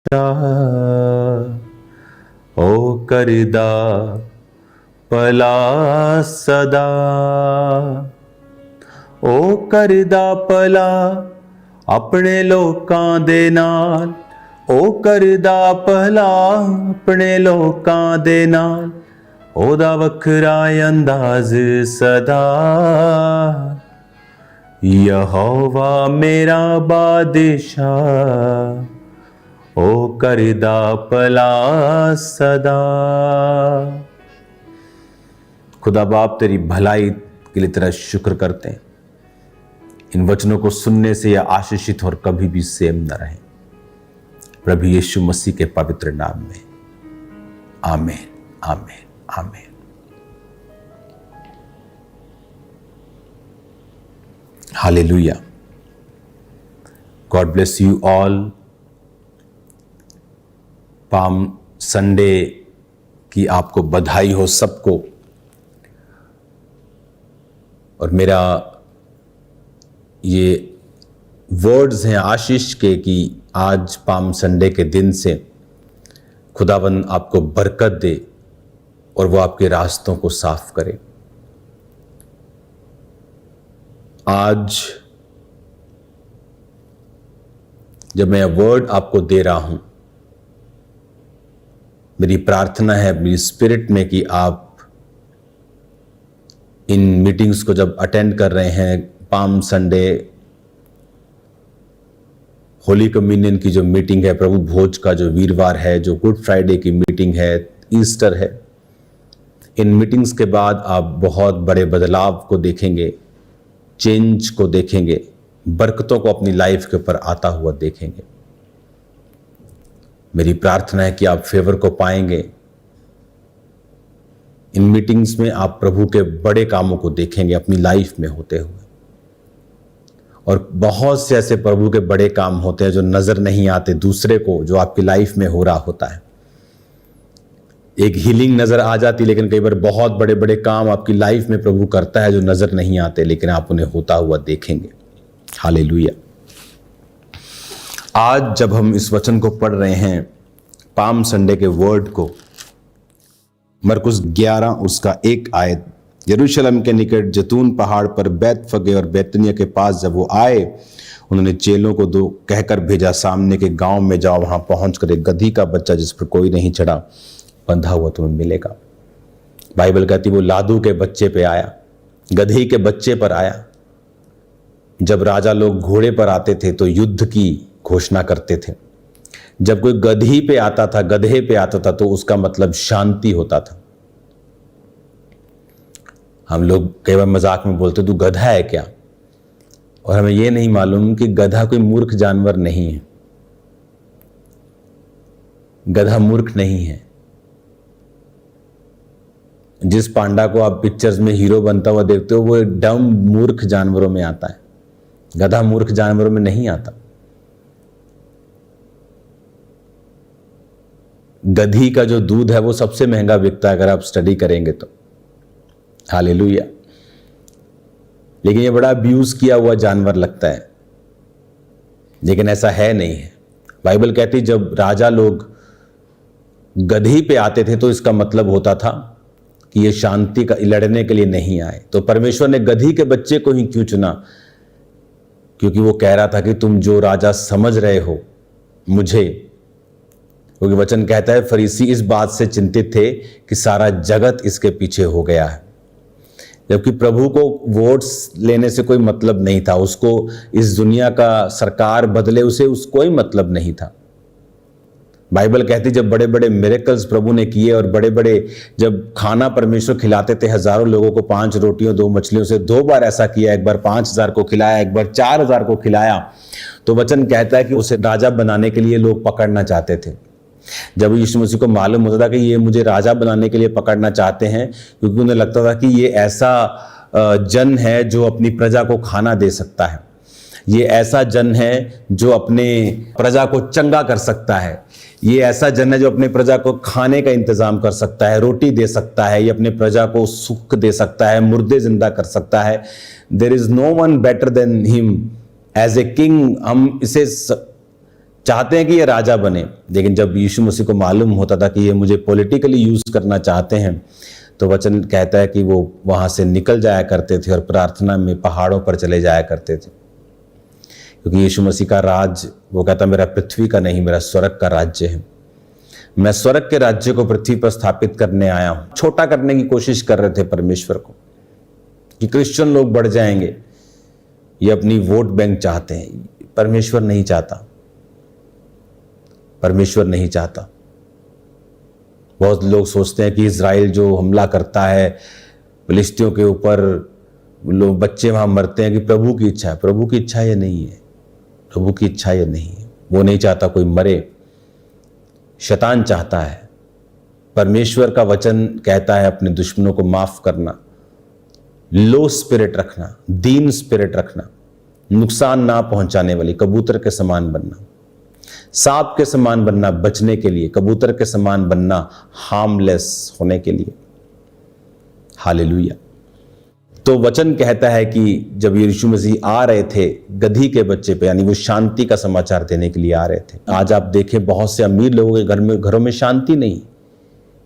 ओ करदा भला सदा, ओ करदा भला अपने लोकां दे नाल, ओ करदा भला अपने लोकां दे नाल, ओदा वखरा अंदाज सदा। यहोवा मेरा बादशाह, ओ करदा भला सदा। खुदा बाप तेरी भलाई के लिए तेरा शुक्र करते हैं। इन वचनों को सुनने से यह आशीषित और कभी भी सेम न रहे, प्रभु यीशु मसीह के पवित्र नाम में, आमीन आमीन आमीन। Hallelujah. God bless you all. Palm Sunday की आपको बधाई हो सबको। और मेरा ये वर्ड्स हैं आशीष के कि आज पाम संडे के दिन से खुदावन आपको बरकत दे और वो आपके रास्तों को साफ करे। आज जब मैं वर्ड आपको दे रहा हूं, मेरी प्रार्थना है मेरी स्पिरिट में कि आप इन मीटिंग्स को जब अटेंड कर रहे हैं, पाम संडे, होली कम्युनियन की जो मीटिंग है, प्रभु भोज का जो वीरवार है, जो गुड फ्राइडे की मीटिंग है, ईस्टर है, इन मीटिंग्स के बाद आप बहुत बड़े बदलाव को देखेंगे, चेंज को देखेंगे, बरकतों को अपनी लाइफ के ऊपर आता हुआ देखेंगे। मेरी प्रार्थना है कि आप फेवर को पाएंगे। इन मीटिंग्स में आप प्रभु के बड़े कामों को देखेंगे अपनी लाइफ में होते हुए। और बहुत से ऐसे प्रभु के बड़े काम होते हैं जो नजर नहीं आते दूसरे को, जो आपकी लाइफ में हो रहा होता है। एक हीलिंग नजर आ जाती, लेकिन कई बार बहुत बड़े बड़े काम आपकी लाइफ में प्रभु करता है जो नजर नहीं आते, लेकिन आप उन्हें होता हुआ देखेंगे। हालेलुया। आज जब हम इस वचन को पढ़ रहे हैं, पाम संडे के वर्ड को, मरकुस 11 उसका 1 आयत, यरूशलेम के निकट जैतून पहाड़ पर बैतफगे और बैतनिया के पास जब वो आए, उन्होंने चेलों को दो कहकर भेजा, सामने के गांव में जाओ, वहां पहुंचकर एक गधी का बच्चा जिस पर कोई नहीं चढ़ा बंधा हुआ तुम्हें मिलेगा। बाइबल कहती वो लादू के बच्चे पे आया, गधी के बच्चे पर आया। जब राजा लोग घोड़े पर आते थे तो युद्ध की घोषणा करते थे। जब कोई गधी पे आता था, गधे पे आता था, तो उसका मतलब शांति होता था। हम लोग कई बार मजाक में बोलते तू गधा है क्या, और हमें यह नहीं मालूम कि गधा कोई मूर्ख जानवर नहीं है। गधा मूर्ख नहीं है। जिस पांडा को आप पिक्चर्स में हीरो बनता हुआ देखते हो, वो डम मूर्ख जानवरों में आता है, गधा मूर्ख जानवरों में नहीं आता। गधी का जो दूध है वो सबसे महंगा बिकता है अगर आप स्टडी करेंगे तो। हालेलुया। लेकिन ये बड़ा अब्यूज किया हुआ जानवर लगता है, लेकिन ऐसा है नहीं है। बाइबल कहती जब राजा लोग गधी पे आते थे तो इसका मतलब होता था कि ये शांति का लड़ने के लिए नहीं आए। तो परमेश्वर ने गधी के बच्चे को ही क्यों चुना? क्योंकि वो कह रहा था कि तुम जो राजा समझ रहे हो मुझे, क्योंकि वचन कहता है फरीसी इस बात से चिंतित थे कि सारा जगत इसके पीछे हो गया है। जबकि प्रभु को वोट्स लेने से कोई मतलब नहीं था, उसको इस दुनिया का सरकार बदले उसे कोई मतलब नहीं था। बाइबल कहती जब बड़े बड़े मिरेकल्स प्रभु ने किए और बड़े बड़े जब खाना परमेश्वर खिलाते थे हजारों लोगों को 5 रोटियों 2 मछलियों से, 2 बार ऐसा किया, एक बार 5000 को खिलाया, एक बार 4000 को खिलाया, तो वचन कहता है कि उसे राजा बनाने के लिए लोग पकड़ना चाहते थे। जब यीशु मसीह को मालूम होता था कि ये मुझे राजा बनाने के लिए पकड़ना चाहते हैं, क्योंकि उन्हें लगता था कि ये ऐसा जन है जो अपनी प्रजा को खाना दे सकता है, ये ऐसा जन है जो अपने प्रजा को चंगा कर सकता है, ये ऐसा जन है जो अपने प्रजा को खाने का इंतजाम कर सकता है, रोटी दे सकता है, ये अपने प्रजा को सुख दे सकता है, मुर्दे जिंदा कर सकता है। There is no one better than him as a king. हम इसे चाहते हैं कि ये राजा बने, लेकिन जब यीशु मसीह को मालूम होता था कि ये मुझे पॉलिटिकली यूज करना चाहते हैं, तो वचन कहता है कि वो वहां से निकल जाया करते थे और प्रार्थना में पहाड़ों पर चले जाया करते थे। क्योंकि यीशु मसीह का राज, वो कहता मेरा पृथ्वी का नहीं, मेरा स्वर्ग का राज्य है। मैं स्वर्ग के राज्य को पृथ्वी पर स्थापित करने आया हूं। छोटा करने की कोशिश कर रहे थे परमेश्वर को कि क्रिश्चियन लोग बढ़ जाएंगे, ये अपनी वोट बैंक चाहते हैं। परमेश्वर नहीं चाहता, परमेश्वर नहीं चाहता। बहुत लोग सोचते हैं कि इजराइल जो हमला करता है फिलिस्तीयों के ऊपर, लोग बच्चे वहां मरते हैं कि प्रभु की इच्छा है। प्रभु की इच्छा ये नहीं है, प्रभु की इच्छा ये नहीं है। वो नहीं चाहता कोई मरे, शैतान चाहता है। परमेश्वर का वचन कहता है अपने दुश्मनों को माफ करना, लो स्पिरिट रखना, दीन स्पिरिट रखना, नुकसान ना पहुंचाने वाली, कबूतर के समान बनना, सांप के समान बनना बचने के लिए, कबूतर के समान बनना हार्मलेस होने के लिए। हालेलुया। तो वचन कहता है कि जब यीशु मसीह आ रहे थे गधी के बच्चे पे, यानी वो शांति का समाचार देने के लिए आ रहे थे। आज आप देखें बहुत से अमीर लोगों के घरों में शांति नहीं,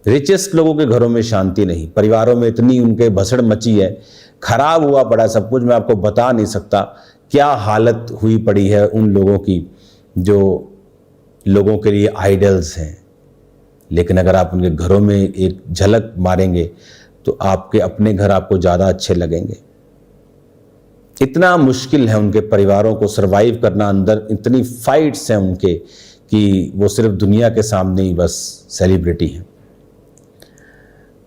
रिचेस्ट लोगों के घरों में शांति नहीं, परिवारों में इतनी उनके भसड़ मची है, खराब हुआ पड़ा सब कुछ। मैं आपको बता नहीं सकता क्या हालत हुई पड़ी है उन लोगों की जो लोगों के लिए आइडल्स हैं। लेकिन अगर आप उनके घरों में एक झलक मारेंगे तो आपके अपने घर आपको ज़्यादा अच्छे लगेंगे। इतना मुश्किल है उनके परिवारों को सरवाइव करना, अंदर इतनी फाइट्स हैं उनके कि वो सिर्फ दुनिया के सामने ही बस सेलिब्रिटी हैं।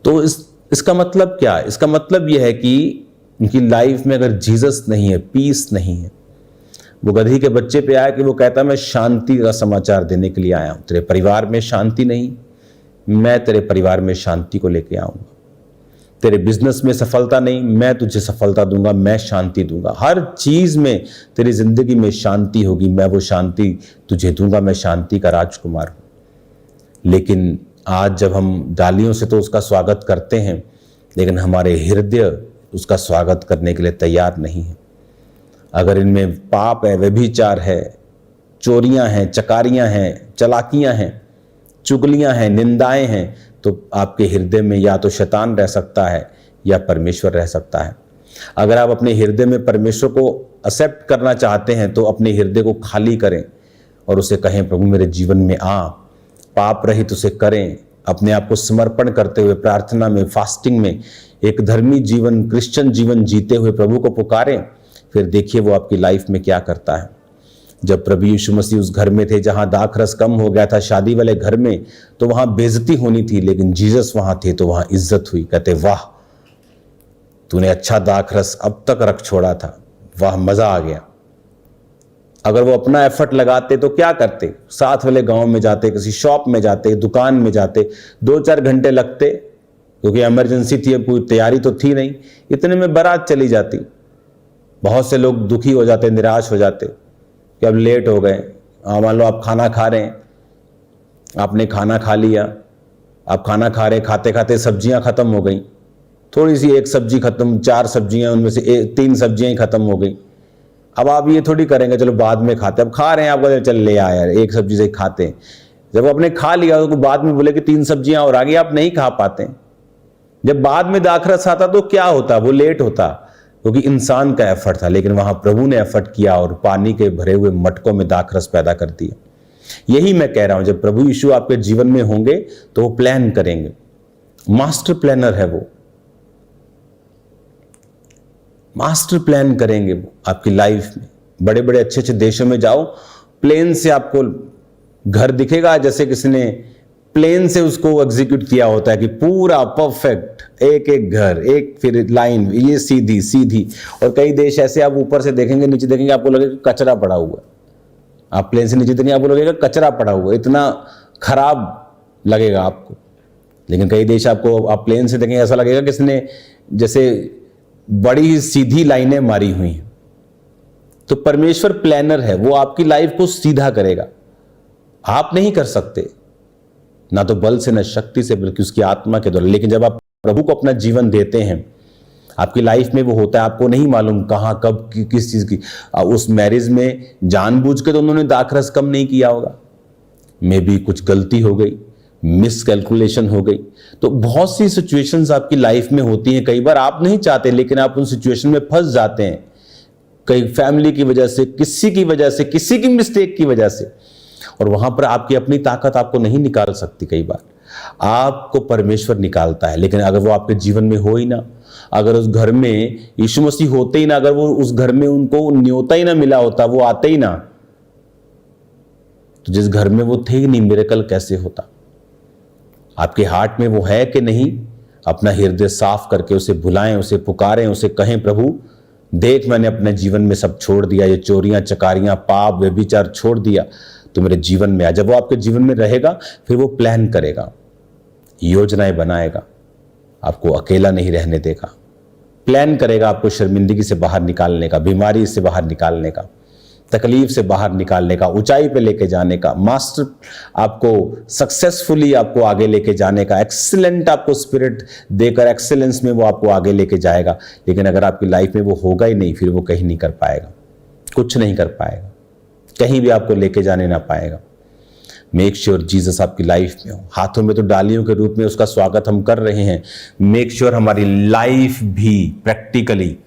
तो इसका मतलब क्या है? इसका मतलब यह है कि उनकी लाइफ में अगर जीसस नहीं है, पीस नहीं है। वो गधी के बच्चे पे आया कि वो कहता मैं शांति का समाचार देने के लिए आया हूं। तेरे परिवार में शांति नहीं, मैं तेरे परिवार में शांति को लेके आऊंगा। तेरे बिजनेस में सफलता नहीं, मैं तुझे सफलता दूंगा, मैं शांति दूंगा। हर चीज में तेरी जिंदगी में शांति होगी, मैं वो शांति तुझे दूंगा। मैं शांति का राजकुमार हूं। लेकिन आज जब हम डालियों से तो उसका स्वागत करते हैं, लेकिन हमारे हृदय उसका स्वागत करने के लिए तैयार नहीं है। अगर इनमें पाप है, व्यभिचार है, चोरियां हैं, चकारियां हैं, चलाकियां हैं, चुगलियां हैं, निंदाएं हैं, तो आपके हृदय में या तो शैतान रह सकता है या परमेश्वर रह सकता है। अगर आप अपने हृदय में परमेश्वर को एक्सेप्ट करना चाहते हैं तो अपने हृदय को खाली करें और उसे कहें प्रभु मेरे जीवन में आ, पाप रहित उसे करें। अपने आप को समर्पण करते हुए प्रार्थना में, फास्टिंग में एक धर्मी जीवन, क्रिश्चियन जीवन जीते हुए प्रभु को पुकारें। फिर देखिए वो आपकी लाइफ में क्या करता है। जब प्रभु यीशु मसीह उस घर में थे जहां दाखरस कम हो गया था, शादी वाले घर में, तो वहां बेइज्जती होनी थी, लेकिन जीसस वहां थे तो वहां इज्जत हुई। कहते वाह तूने अच्छा दाखरस अब तक रख छोड़ा था, वाह मजा आ गया। अगर वो अपना एफर्ट लगाते तो क्या करते? साथ वाले गांव में जाते, किसी शॉप में जाते, दुकान में जाते, 2-4 घंटे लगते, क्योंकि इमरजेंसी थी, अब कोई तैयारी तो थी नहीं, इतने में बारात चली जाती। बहुत से लोग दुखी हो जाते, निराश हो जाते कि अब लेट हो गए। मान लो आप खाना खा रहे हैं, आपने खाना खा लिया, आप खाना खा रहे, खाते खाते सब्जियां खत्म हो गई, थोड़ी सी एक सब्जी खत्म, 4 सब्जियां, उनमें से 3 सब्जियां ही खत्म हो गई। अब आप ये थोड़ी करेंगे चलो बाद में खाते, अब खा रहे हैं, आपको चल ले आया यार एक सब्जी से खाते हैं। जब आपने खा लिया तो बाद में बोले कि 3 सब्जियां और आगे, आप नहीं खा पाते। जब बाद में दाखरस आता तो क्या होता? वो लेट होता, क्योंकि इंसान का एफर्ट था। लेकिन वहां प्रभु ने एफर्ट किया और पानी के भरे हुए मटकों में दाखरस पैदा कर दिया। यही मैं कह रहा हूं, जब प्रभु यीशु आपके जीवन में होंगे तो वो प्लान करेंगे। मास्टर प्लानर है वो, मास्टर प्लान करेंगे वो आपकी लाइफ में। बड़े बड़े अच्छे अच्छे देशों में जाओ, प्लेन से आपको घर दिखेगा जैसे किसी ने प्लेन से उसको एग्जीक्यूट किया होता है कि पूरा परफेक्ट, एक एक घर, एक फिर लाइन, ये सीधी सीधी। और कई देश ऐसे आप ऊपर से देखेंगे, नीचे देखेंगे, आपको लगेगा कचरा पड़ा हुआ है। आप प्लेन से नीचे देखेंगे, आपको लगेगा कचरा पड़ा हुआ है, इतना खराब लगेगा आपको। लेकिन कई देश आपको, आप प्लेन से देखेंगे, ऐसा लगेगा किसी ने जैसे बड़ी सीधी लाइनें मारी हुई हैं। तो परमेश्वर प्लानर है, वो आपकी लाइफ को सीधा करेगा। आप नहीं कर सकते, ना तो बल से, ना शक्ति से, बल्कि उसकी आत्मा के द्वारा। लेकिन जब आप प्रभु को अपना जीवन देते हैं, आपकी लाइफ में वो होता है, आपको नहीं मालूम कहाँ कब किस चीज़ की। उस मैरिज में जानबूझ के तो उन्होंने दाखरस कम नहीं किया होगा, मे भी कुछ गलती हो गई, मिस कैलकुलेशन हो गई। तो बहुत सी सिचुएशंस आपकी लाइफ में होती हैं, कई बार आप नहीं चाहते लेकिन आप उन सिचुएशन में फंस जाते हैं, कई फैमिली की वजह से, किसी की वजह से, किसी की मिस्टेक की वजह से, और वहां पर आपकी अपनी ताकत आपको नहीं निकाल सकती। कई बार आपको परमेश्वर निकालता है, लेकिन अगर वो आपके जीवन में हो ही ना, अगर उस घर में यीशु मसीह होते ही ना, अगर वो उस घर में उनको न्योता ही ना मिला होता, वो आते ही ना, तो जिस घर में वो थे ही नहीं, मिरेकल कैसे होता। आपके हार्ट में वो है कि नहीं, अपना हृदय साफ करके उसे बुलाएं, उसे पुकारें, उसे कहें, प्रभु देख मैंने अपने जीवन में सब छोड़ दिया, ये चोरियां चकारियां पाप व्यभिचार छोड़ दिया, तो मेरे जीवन में आ। जब वो आपके जीवन में रहेगा फिर वो प्लान करेगा, योजनाएं बनाएगा, आपको अकेला नहीं रहने देगा, प्लान करेगा आपको शर्मिंदगी से बाहर निकालने का, बीमारी से बाहर निकालने का, तकलीफ से बाहर निकालने का, ऊंचाई पे लेके जाने का, मास्टर आपको सक्सेसफुली आपको आगे लेके जाने का, एक्सीलेंट आपको स्पिरिट देकर एक्सीलेंस में वो आपको आगे लेके जाएगा। लेकिन अगर आपकी लाइफ में वो होगा ही नहीं, फिर वो कहीं नहीं कर पाएगा, कुछ नहीं कर पाएगा, कहीं भी आपको लेके जाने ना पाएगा। मेक श्योर जीसस आपकी लाइफ में हो। हाथों में तो डालियों के रूप में उसका स्वागत हम कर रहे हैं, मेक श्योर हमारी लाइफ भी प्रैक्टिकली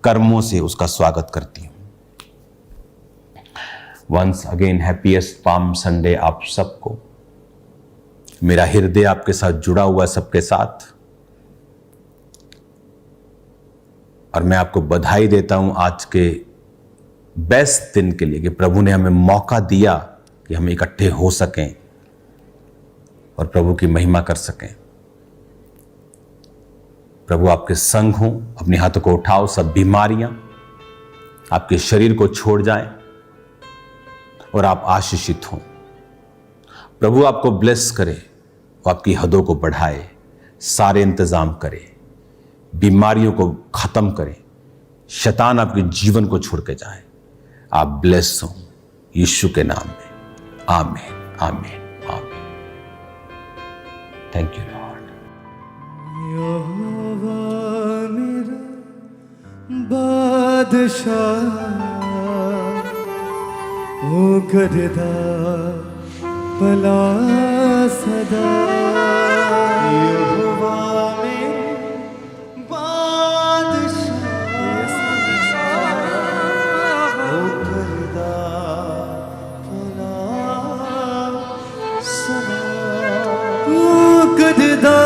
कर्मों से उसका स्वागत करती है। Once again happiest palm Sunday आप सबको। मेरा हृदय आपके साथ जुड़ा हुआ है, सबके साथ, और मैं आपको बधाई देता हूं आज के बेस्ट दिन के लिए कि प्रभु ने हमें मौका दिया कि हम इकट्ठे हो सकें और प्रभु की महिमा कर सकें। प्रभु आपके संग हो, अपने हाथों को उठाओ, सब बीमारियां आपके शरीर को छोड़ जाएं और आप आशीषित हों। प्रभु आपको ब्लेस करे, वो आपकी हदों को बढ़ाए, सारे इंतजाम करे, बीमारियों को खत्म करे, शैतान आपके जीवन को छोड़ के जाए। आप ब्लेस हो यीशु के नाम में। आमीन, आमीन, आमीन। Thank you Lord. यहोवा मेरा बादशाह, ओ करदा भला सदा। यहोवा मेरा बादशाह, ओ करदा भला सदा। ओ करदा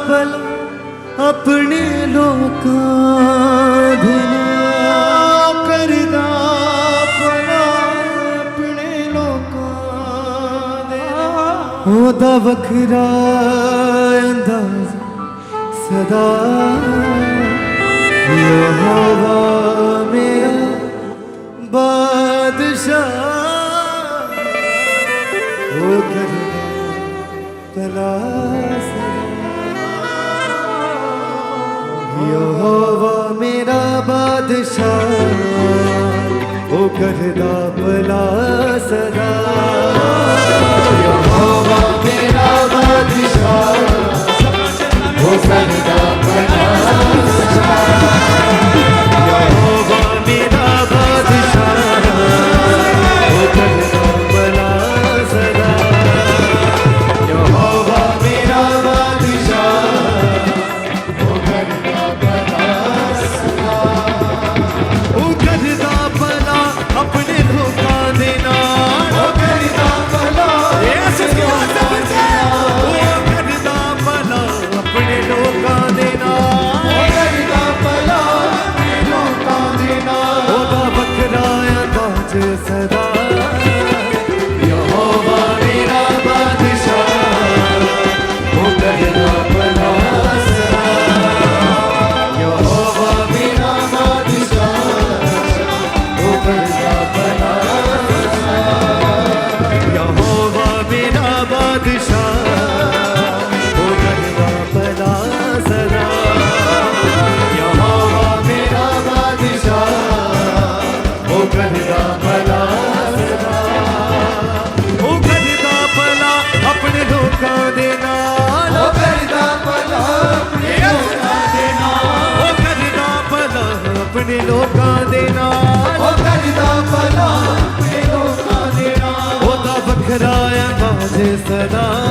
भला अपने लोकां दे, करदा ओदा वखरा अंदाज सदा। यहोवा मेरा बादशाह, ओ करदा भला सदा। यहोवा मेरा बादशाह, ओ करदा भला सदा। यहोवा मेरा बादशाह, ओ करदा भला सदा। यहोवा मेरा बादशाह, ओ करदा भला सदा। यहोवा मेरा बादशाह, ओ करदा भला सदा। ओ करदा भला अपने लोकां दे नाल, ओ करदा भला माझे सदा